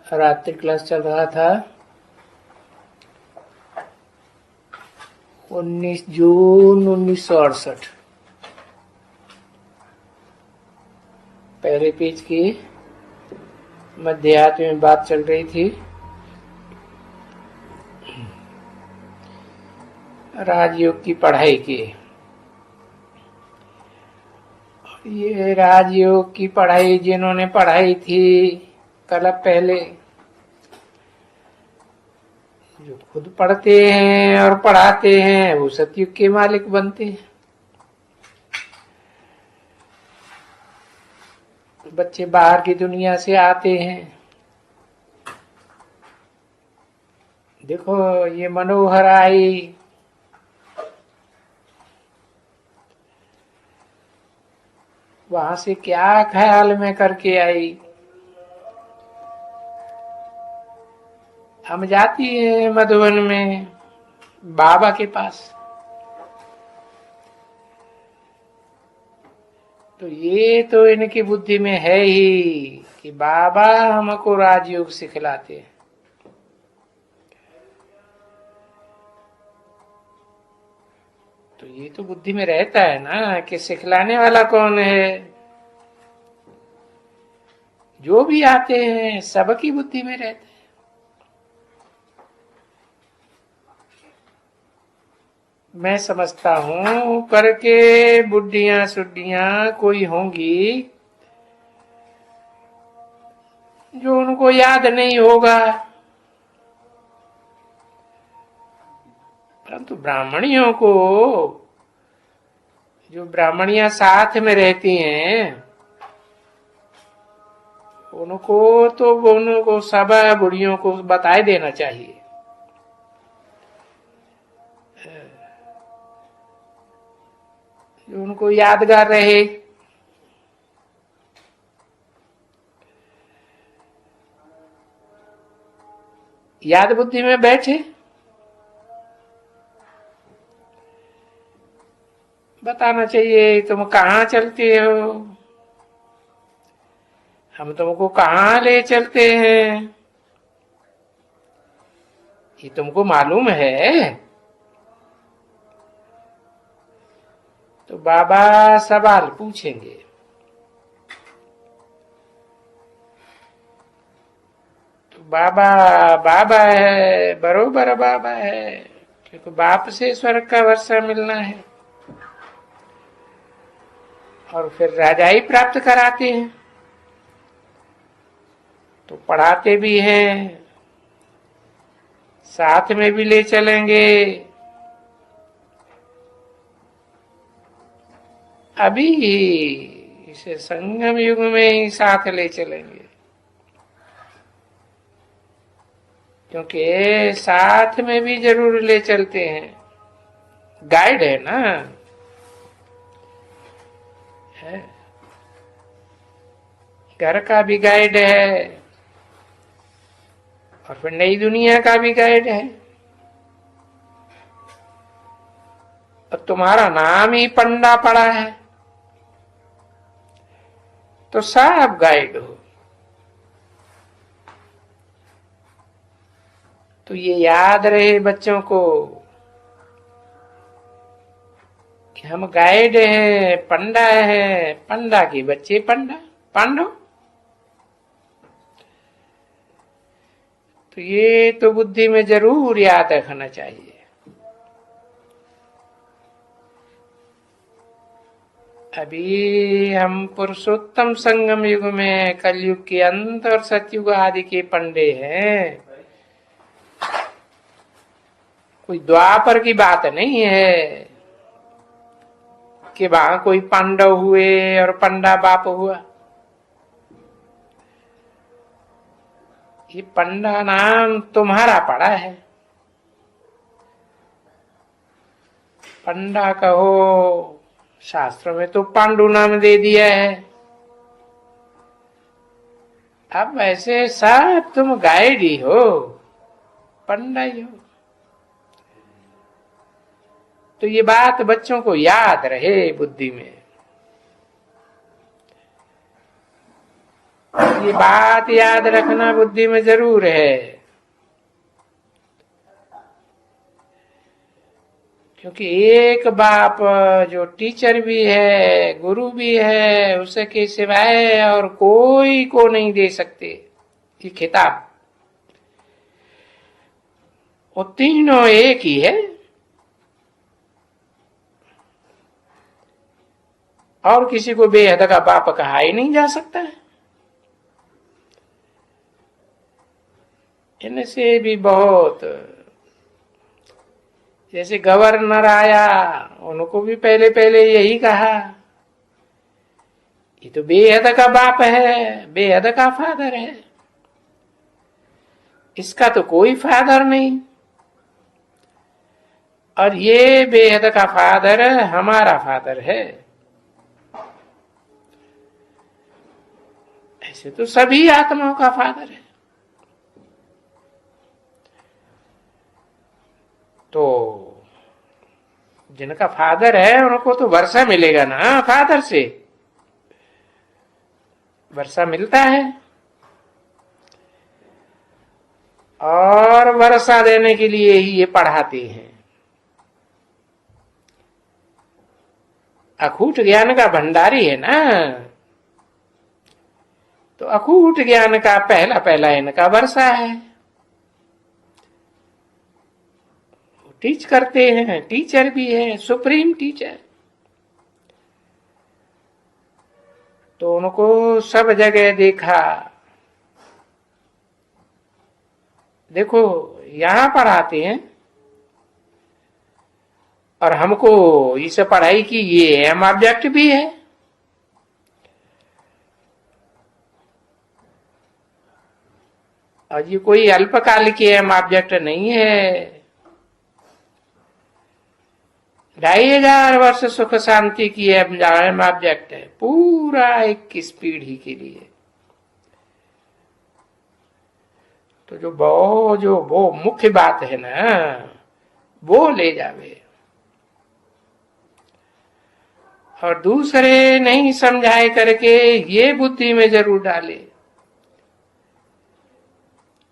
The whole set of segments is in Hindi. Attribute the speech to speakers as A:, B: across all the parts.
A: रात्रि क्लास चल रहा था। 19 जून 1968 पहले पेज की मध्यात में बात चल रही थी। राजयोग की पढ़ाई की। ये राजयोग की पढ़ाई जिन्होंने पढ़ाई थी कल पहले, जो खुद पढ़ते हैं और पढ़ाते हैं वो सतयुग के मालिक बनते हैं। बच्चे बाहर की दुनिया से आते हैं। देखो ये मनोहर आई, वहां से क्या ख्याल में करके आई। हम जाती है मधुबन में बाबा के पास, तो ये तो इनकी बुद्धि में है ही कि बाबा हमको राजयोग सिखलाते हैं। तो ये तो बुद्धि में रहता है ना कि सिखलाने वाला कौन है। जो भी आते हैं सबकी बुद्धि में रहता है। मैं समझता हूं करके बुढ़ियां सुड्डियां कोई होंगी जो उनको याद नहीं होगा, परंतु ब्राह्मणियों को, जो ब्राह्मणियां साथ में रहती हैं उनको सब बुढ़ियों को बता देना चाहिए। जो उनको यादगार रहे। याद बुद्धि में बैठे, बताना चाहिए तुम कहाँ चलते हो, हम तुमको कहाँ ले चलते हैं, ये तुमको मालूम है। तो बाबा सवाल पूछेंगे। तो बाबा बाबा है, बरोबर बाबा है, क्योंकि बाप से स्वर्ग का वर्षा मिलना है और फिर राजाई प्राप्त कराते हैं। तो पढ़ाते भी हैं, साथ में भी ले चलेंगे। अभी इसे संगम युग में ही साथ ले चलेंगे, क्योंकि साथ में भी जरूर ले चलते हैं। गाइड है ना, है घर का भी गाइड है और फिर नई दुनिया का भी गाइड है। और तुम्हारा नाम ही पंडा पड़ा है तो सब गाइड हो। तो ये याद रहे बच्चों को कि हम गाइड हैं, पंडा है, पंडा के बच्चे पंडा पांडव। तो ये तो बुद्धि में जरूर याद रखना चाहिए। अभी हम पुरुषोत्तम संगम युग में, कलयुग के अंत और सतयुग आदि के पंडे हैं। कोई द्वापर की बात नहीं है कि वहां कोई पांडव हुए और पंडा बाप हुआ। ये पंडा नाम तुम्हारा पड़ा है। पंडा कहो, शास्त्र में तो पांडु नाम दे दिया है। अब वैसे सब तुम गाइड ही हो, पंडा ही हो। तो ये बात बच्चों को याद रहे बुद्धि में। ये बात याद रखना बुद्धि में जरूर है, क्योंकि एक बाप जो टीचर भी है, गुरु भी है, उसके सिवाय और कोई को नहीं दे सकते ये खिताब। वो तीनों एक ही है, और किसी को बेहद का बाप कहा ही नहीं जा सकता है। इनसे भी बहुत, जैसे गवर्नर आया, उनको भी पहले पहले यही कहा, ये तो बेहद का बाप है, बेहद का फादर है, इसका तो कोई फादर नहीं, और ये बेहद का फादर हमारा फादर है। ऐसे तो सभी आत्माओं का फादर है। तो जिनका फादर है उनको तो वर्षा मिलेगा ना, फादर से वर्षा मिलता है, और वर्षा देने के लिए ही ये पढ़ाते हैं। अखूट ज्ञान का भंडारी है ना, तो अखूट ज्ञान का पहला पहला इनका वर्षा है। टीच करते हैं, टीचर भी है, सुप्रीम टीचर। तो उनको सब जगह देखा। देखो यहां पढ़ाते हैं, और हमको इस पढ़ाई की ये एम ऑब्जेक्ट भी है। और ये कोई अल्पकाल की एम ऑब्जेक्ट नहीं है। 2500 वर्ष सुख शांति की एम ऑब्जेक्ट है, पूरा 21 पीढ़ी के लिए। तो जो वो मुख्य बात है ना, वो ले जावे, और दूसरे नहीं समझाए करके ये बुद्धि में जरूर डाले,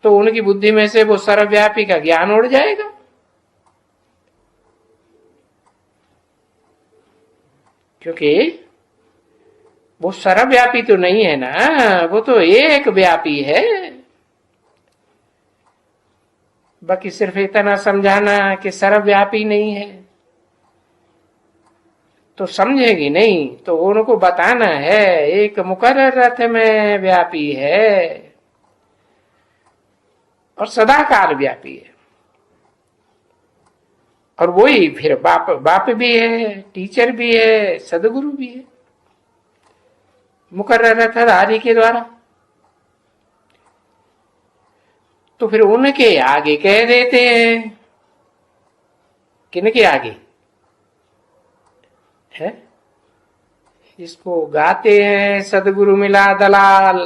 A: तो उनकी बुद्धि में से वो सर्वव्यापी का ज्ञान उड़ जाएगा। क्योंकि वो सर्वव्यापी तो नहीं है ना, वो तो एक व्यापी है। बाकी सिर्फ इतना समझाना कि सर्वव्यापी नहीं है तो समझेगी नहीं। तो उनको बताना है एक मुकर्रर रथ में व्यापी है और सदाकाल व्यापी है। और वही फिर बाप भी है, टीचर भी है, सदगुरु भी है, मुकर्रर रथधारी के द्वारा। तो फिर उनके आगे कह देते हैं, किनके आगे है, इसको गाते हैं सदगुरु मिला दलाल।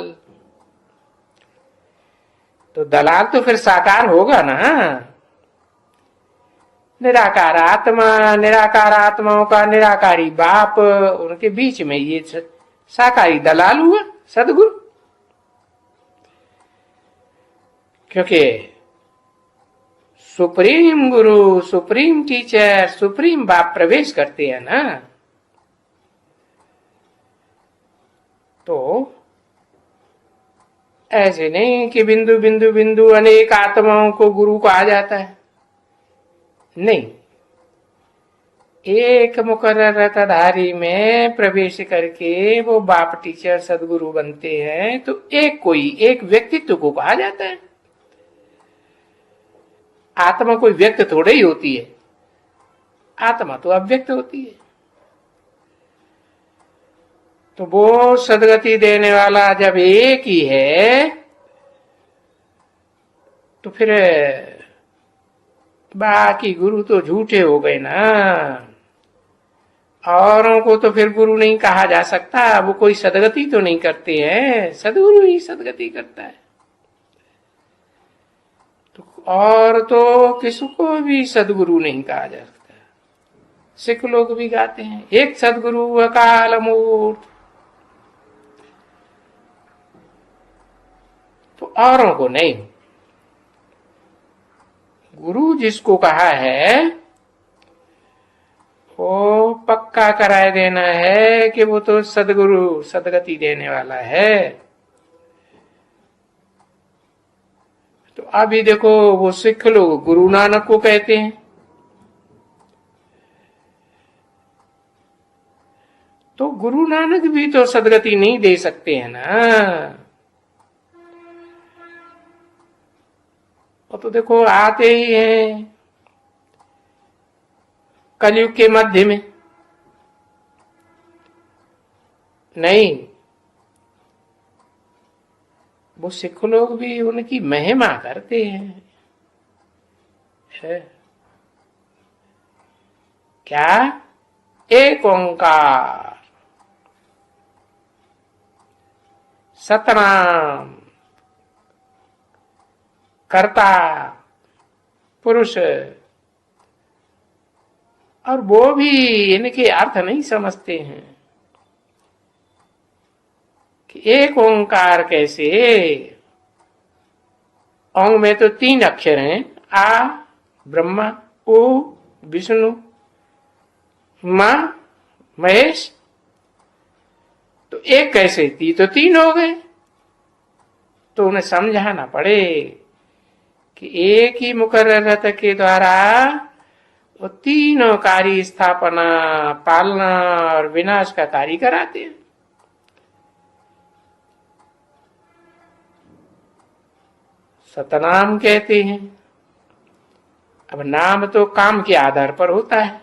A: तो दलाल तो फिर साकार होगा ना, निराकार आत्मा, निराकार आत्माओं का निराकारी बाप, उनके बीच में ये साकारी दलाल हुआ सदगुरु। क्योंकि सुप्रीम गुरु, सुप्रीम टीचर, सुप्रीम बाप प्रवेश करते हैं ना, तो ऐसे नहीं कि बिंदु बिंदु बिंदु अनेक आत्माओं को गुरु कहा जाता है, नहीं। एक मुकर्रर रथधारी में प्रवेश करके वो बाप टीचर सदगुरु बनते हैं, तो एक व्यक्तित्व को कहा जाता है। आत्मा कोई व्यक्त थोड़े ही होती है, आत्मा तो अव्यक्त होती है। तो वो सदगति देने वाला जब एक ही है, तो फिर बाकी गुरु तो झूठे हो गए ना। औरों को तो फिर गुरु नहीं कहा जा सकता, वो कोई सदगति तो नहीं करते हैं, सदगुरु ही सदगति करता है। तो और तो किसको भी सदगुरु नहीं कहा जा सकता। सिख लोग भी गाते हैं, एक सदगुरु अकाल मूर्त। औरों को नहीं। गुरु जिसको कहा है वो पक्का कराए देना है कि वो तो सदगुरु सदगति देने वाला है। तो अभी देखो वो सिख लोग गुरु नानक को कहते हैं, तो गुरु नानक भी तो सदगति नहीं दे सकते हैं ना। वो तो देखो आते ही हैं कलयुग के मध्य में। नहीं, वो सिख लोग भी उनकी महिमा करते हैं। है क्या? एक ओंकार सतनाम कर्ता पुरुष। और वो भी इनके अर्थ नहीं समझते हैं कि एक ओंकार कैसे। ओंग में तो 3 अक्षर हैं, आ ब्रह्मा, ओ विष्णु, मा महेश। तो एक कैसे थी तो 3 हो गए। तो उन्हें समझाना पड़े कि एक ही मुकर्ररत के द्वारा वो तीनों कार्य स्थापना पालना और विनाश का कार्य कराते हैं। सतनाम कहते हैं। अब नाम तो काम के आधार पर होता है।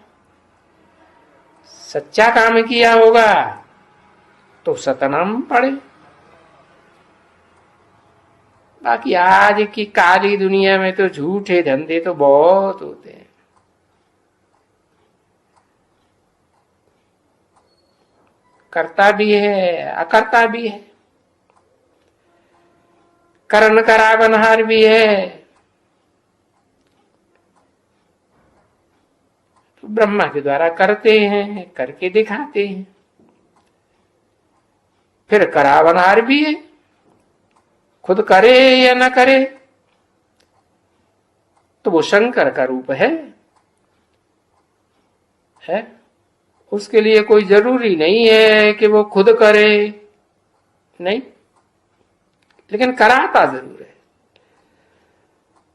A: सच्चा काम किया होगा तो सतनाम पढ़े। बाकी आज की काली दुनिया में तो झूठे धंधे तो बहुत होते हैं। करता भी है अकर्ता भी है, करण करावनहार भी है। तो ब्रह्मा के द्वारा करते हैं, करके दिखाते हैं। फिर करावनहार भी है, खुद करे या न करे तो वो शंकर का रूप है। उसके लिए कोई जरूरी नहीं है कि वो खुद करे, नहीं, लेकिन कराता जरूर है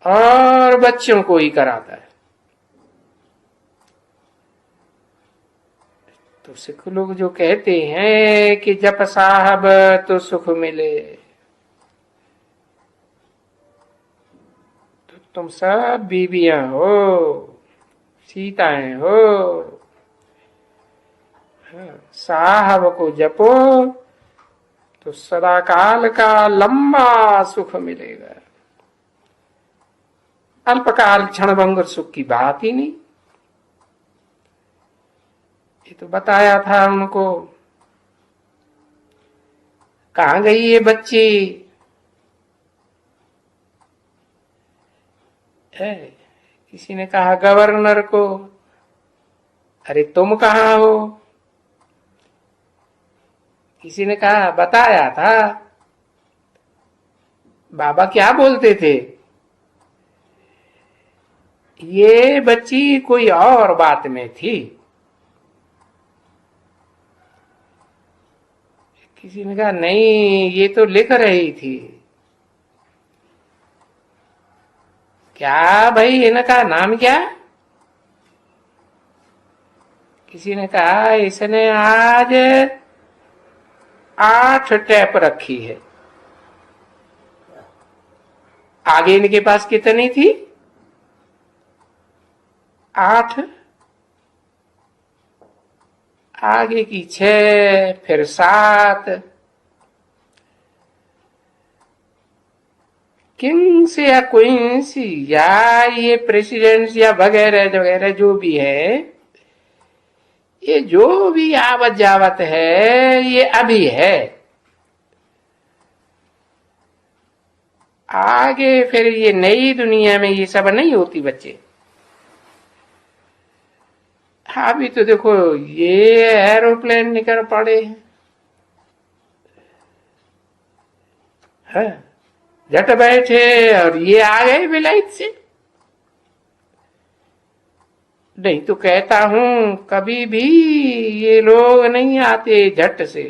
A: और बच्चों को ही कराता है। तो सिख लोग जो कहते हैं कि जप साहब तो सुख मिले, तो तुम सब बीबियां हो, सीताएं हो, साहब को जपो तो सदा काल का लंबा सुख मिलेगा। अल्पकाल क्षणभंगुर सुख की बात ही नहीं। ये तो बताया था उनको। कहां गई ये बच्ची है? किसी ने कहा गवर्नर को, अरे तुम कहां हो? किसी ने कहा बताया था। बाबा क्या बोलते थे? ये बच्ची कोई और बात में थी। किसी ने कहा नहीं, ये तो लिख रही थी। क्या भाई, इनका नाम क्या? किसी ने कहा इसने आज 8 टैप रखी है। आगे इनके पास कितनी थी? 8, आगे की 6, फिर 7। किंग्स या क्वींस या ये प्रेसिडेंट्स या वगैरह वगैरह जो भी है, ये जो भी आवत जावत है ये अभी है। आगे फिर ये नई दुनिया में ये सब नहीं होती बच्चे। अभी तो देखो ये एरोप्लेन निकल पड़े हैं। झट बैठे और ये आ गए विलायत से। नहीं तो कहता हूं कभी भी ये लोग नहीं आते झट से।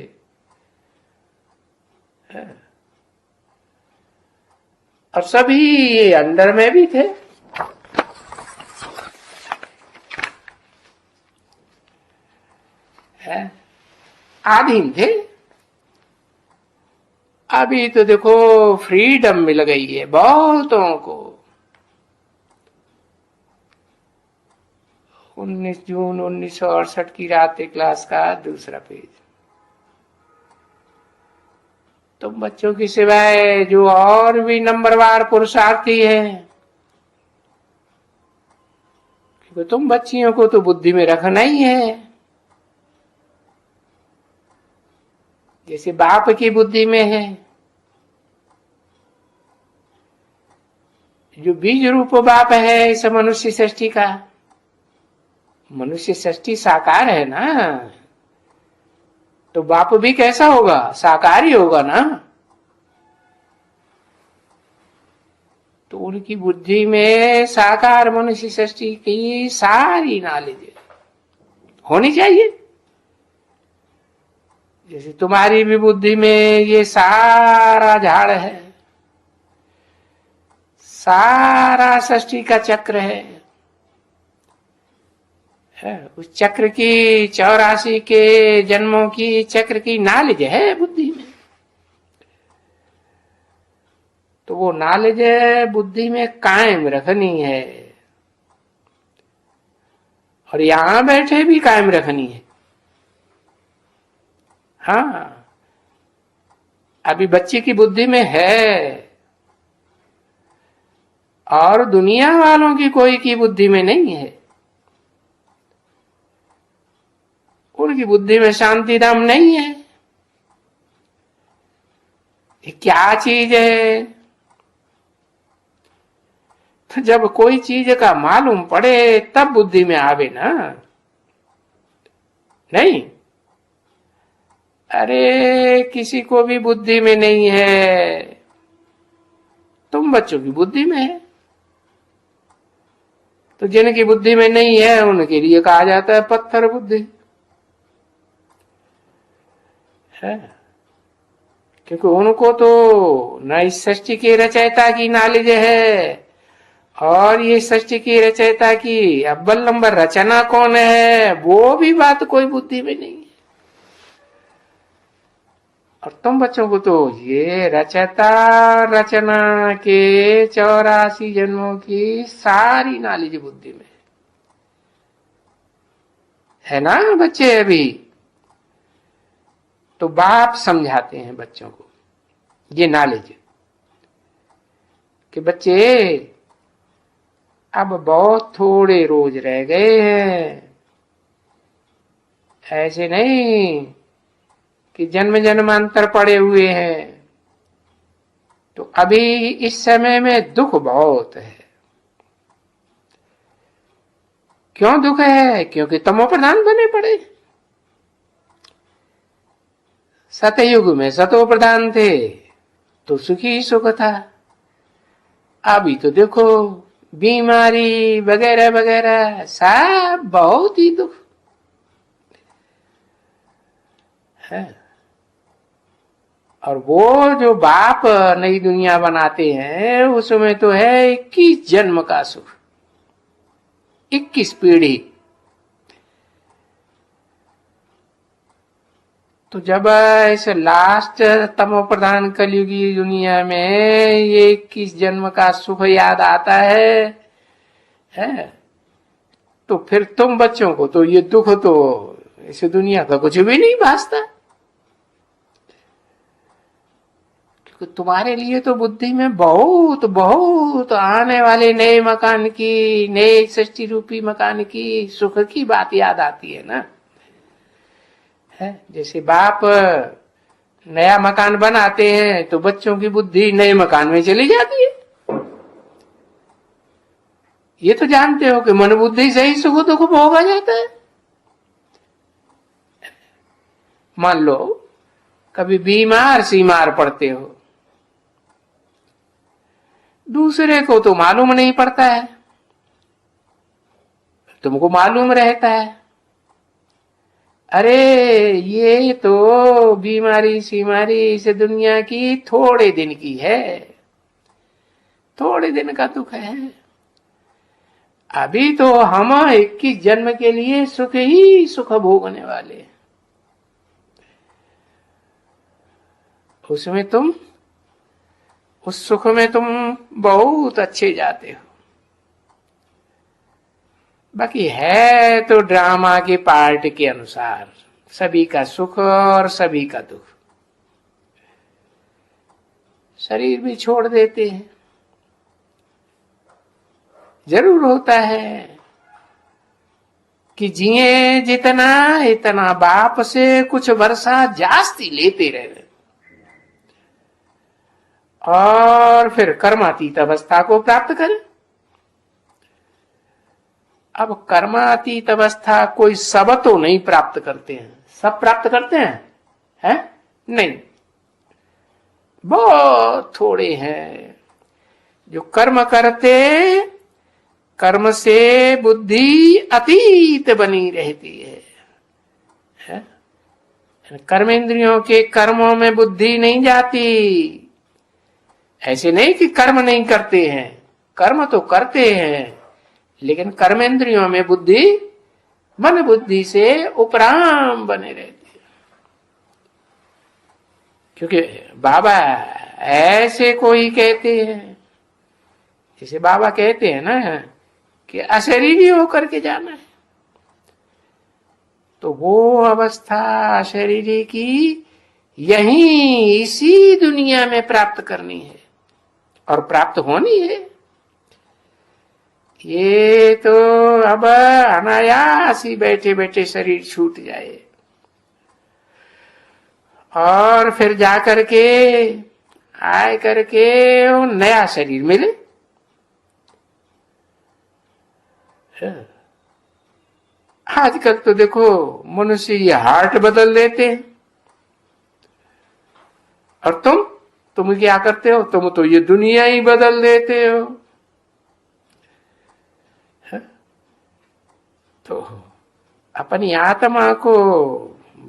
A: और सभी ये अंदर में भी थे। आधीन थे। अभी तो देखो फ्रीडम मिल गई है बहुतों को। 19 जून 1968 की रात क्लास का दूसरा पेज। तुम बच्चों की सिवाय जो और भी नंबरवार पुरुषार्थी है, क्योंकि तुम बच्चियों को तो बुद्धि में रखना ही है। जैसे बाप की बुद्धि में है, जो बीज रूप बाप है इस मनुष्य सृष्टि का। मनुष्य सृष्टि साकार है ना, तो बाप भी कैसा होगा? साकार ही होगा ना। तो उनकी बुद्धि में साकार मनुष्य सृष्टि की सारी नॉलेज होनी चाहिए। जैसे तुम्हारी भी बुद्धि में ये सारा झाड़ है, सारा सृष्टि का चक्र है। उस चक्र की 84 के जन्मों की चक्र की नॉलेज है बुद्धि में। तो वो नॉलेज बुद्धि में कायम रखनी है, और यहां बैठे भी कायम रखनी है। हाँ, अभी बच्चे की बुद्धि में है और दुनिया वालों की कोई की बुद्धि में नहीं है। उनकी बुद्धि में शांति धाम नहीं है। ये क्या चीज है? तो जब कोई चीज का मालूम पड़े तब बुद्धि में आवे ना। नहीं, अरे किसी को भी बुद्धि में नहीं है, तुम बच्चों की बुद्धि में है। तो जिनकी बुद्धि में नहीं है उनके लिए कहा जाता है पत्थर बुद्धि है। क्योंकि उनको तो न इस सृष्टि के रचयिता की नॉलेज है, और ये सृष्टि की रचयिता की अव्वल नंबर रचना कौन है वो भी बात कोई बुद्धि में नहीं है। और तुम बच्चों को तो ये रचयिता रचना के 84 जन्मों की सारी नॉलेज बुद्धि में है ना बच्चे। अभी तो बाप समझाते हैं बच्चों को ये नॉलेज कि बच्चे अब बहुत थोड़े रोज रह गए हैं। ऐसे नहीं कि जन्म जन्मांतर पड़े हुए हैं। तो अभी इस समय में दुख बहुत है। क्यों दुख है? क्योंकि तमो प्रधान बने पड़े। सतयुग में सतो प्रधान थे तो सुखी सुख था। अभी तो देखो बीमारी वगैरह वगैरह सब बहुत ही दुख है। और वो जो बाप नई दुनिया बनाते हैं उसमें तो है 21 जन्म का सुख, 21 पीढ़ी। तो जब इस लास्ट तमो प्रधान कलयुगी दुनिया में ये 21 जन्म का सुख याद आता है तो फिर तुम बच्चों को तो ये दुख तो इस दुनिया का कुछ भी नहीं भासता। क्योंकि तुम्हारे लिए तो बुद्धि में बहुत बहुत आने वाले नए मकान की, नए सृष्टि रूपी मकान की सुख की बात याद आती है ना। है जैसे बाप नया मकान बनाते हैं तो बच्चों की बुद्धि नए मकान में चली जाती है। ये तो जानते हो कि मन बुद्धि से ही सुख दुख भोगा जाता है। मान लो कभी बीमार सीमार पड़ते हो दूसरे को तो मालूम नहीं पड़ता है, तुमको मालूम रहता है। अरे ये तो बीमारी सीमारी इस दुनिया की थोड़े दिन की है, थोड़े दिन का दुख है। अभी तो हम 21 जन्म के लिए सुख ही सुख भोगने वाले, उसमें तुम, उस सुख में तुम बहुत अच्छे जाते हो। बाकी है तो ड्रामा के पार्ट के अनुसार, सभी का सुख और सभी का दुख। शरीर भी छोड़ देते हैं, जरूर होता है कि जिए जितना इतना बाप से कुछ वर्षा जास्ती लेते रहे और फिर कर्मातीत अवस्था को प्राप्त करें। अब कर्मातीत अवस्था कोई सब तो नहीं प्राप्त करते हैं, सब प्राप्त करते हैं, नहीं, बहुत थोड़े हैं जो कर्म करते, कर्म से बुद्धि अतीत बनी रहती है? कर्मेंद्रियों के कर्मों में बुद्धि नहीं जाती। ऐसे नहीं कि कर्म नहीं करते हैं, कर्म तो करते हैं, लेकिन कर्मेंद्रियों में बुद्धि, मन बुद्धि से उपराम बने रहती है। क्योंकि बाबा ऐसे कोई कहते हैं, जैसे बाबा कहते हैं ना कि अशरीरी होकर के जाना है, तो वो अवस्था अशरीरी की यहीं इसी दुनिया में प्राप्त करनी है और प्राप्त होनी है। ये तो अब अनायास ही बैठे बैठे शरीर छूट जाए और फिर जाकर के आए करके वो नया शरीर मिले। आजकल तो देखो मनुष्य ये हार्ट बदल देते हैं, और तुम क्या करते हो, तुम तो ये दुनिया ही बदल देते हो। तो अपनी आत्मा को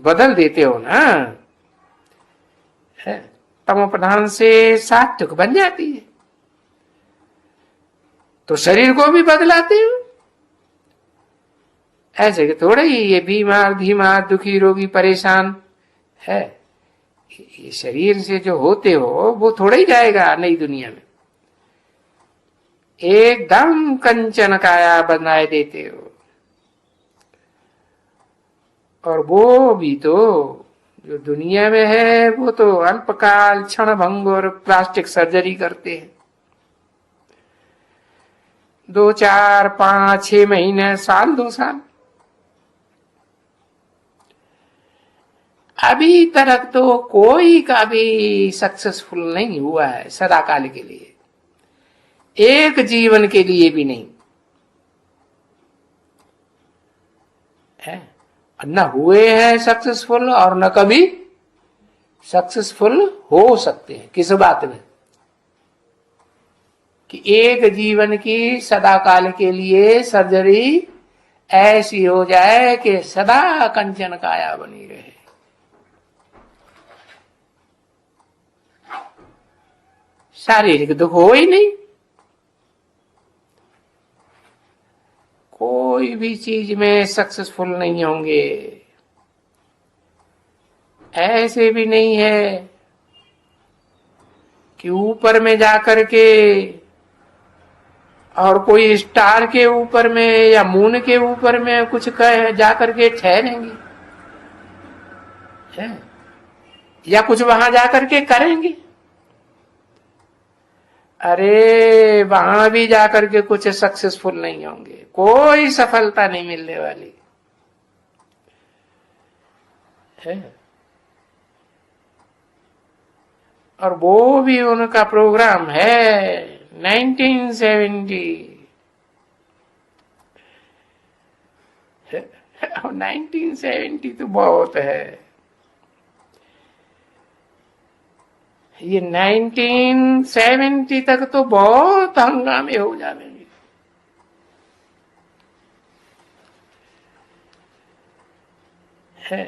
A: बदल देते हो ना, तमो प्रधान से सात्विक बन जाती है, तो शरीर को भी बदलाते हो। ऐसे कि थोड़े ही ये बीमार धीमार दुखी रोगी परेशान है, ये शरीर से जो होते हो वो थोड़ा ही जाएगा नई दुनिया में, एकदम कंचन काया बनाए देते हो। और वो भी तो जो दुनिया में है वो तो अल्पकाल क्षण भंग और प्लास्टिक सर्जरी करते हैं, 2 4 5 6 महीने, साल 2 साल। अभी तक तो कोई का भी सक्सेसफुल नहीं हुआ है सदाकाल के लिए, एक जीवन के लिए भी नहीं है। न हुए हैं सक्सेसफुल और न कभी सक्सेसफुल हो सकते हैं। किस बात में कि एक जीवन की सदाकाल के लिए सर्जरी ऐसी हो जाए कि सदा कंचन काया बनी रहे। शारीरिक दुख हो ही नहीं, कोई भी चीज में सक्सेसफुल नहीं होंगे। ऐसे भी नहीं है कि ऊपर में जाकर के और कोई स्टार के ऊपर में या मून के ऊपर में कुछ कह जाकर के ठहरेंगे है, या कुछ वहां जाकर के करेंगे। अरे वहां भी जाकर के कुछ सक्सेसफुल नहीं होंगे, कोई सफलता नहीं मिलने वाली है। और वो भी उनका प्रोग्राम है 1970। 1970 तो बहुत है ये 1970 तक तो बहुत हंगामे हो जाएंगे। है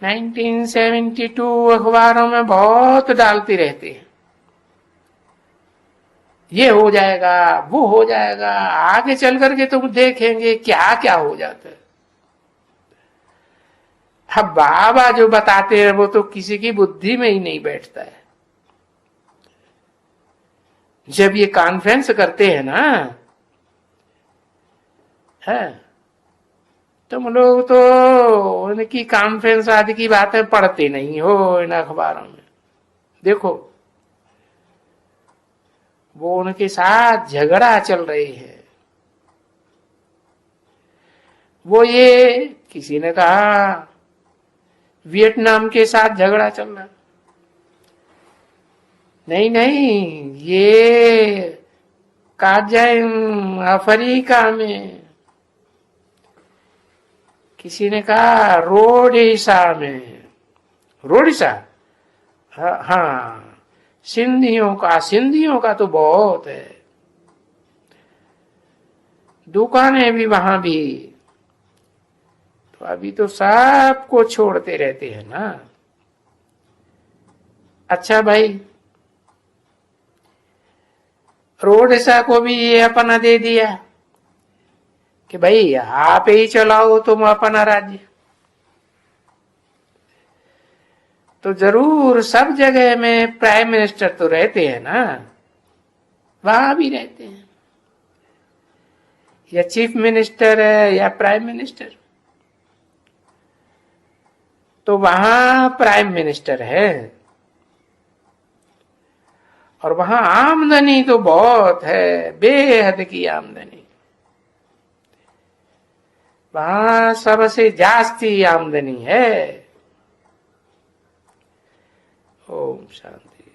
A: 1972 अखबारों में बहुत डालती रहती है, ये हो जाएगा वो हो जाएगा, आगे चल करके तुम देखेंगे क्या क्या हो जाता है। अब बाबा जो बताते हैं वो तो किसी की बुद्धि में ही नहीं बैठता है। जब ये कॉन्फ्रेंस करते हैं ना, है तुम लोग तो उनकी कॉन्फ्रेंस आदि की बातें पढ़ते नहीं हो इन अखबारों में। देखो वो उनके साथ झगड़ा चल रही है। वो ये किसी ने कहा वियतनाम के साथ झगड़ा चल रहा, नहीं नहीं ये काजाइन अफ्रीका में, किसी ने कहा रोडिशा में, रोडिशा हाँ सिंधियों का तो बहुत है, दुकानें भी वहां भी। तो अभी तो सबको छोड़ते रहते हैं ना। अच्छा भाई रोडिशा को भी ये अपना दे दिया कि भाई आप ही चलाओ तुम अपना राज्य। तो जरूर सब जगह में प्राइम मिनिस्टर तो रहते हैं ना, वहां भी रहते हैं, या चीफ मिनिस्टर है या प्राइम मिनिस्टर। तो वहां प्राइम मिनिस्टर है और वहां आमदनी तो बहुत है, बेहद की आमदनी, वहां सबसे जास्ती आमदनी है। ओम शांति।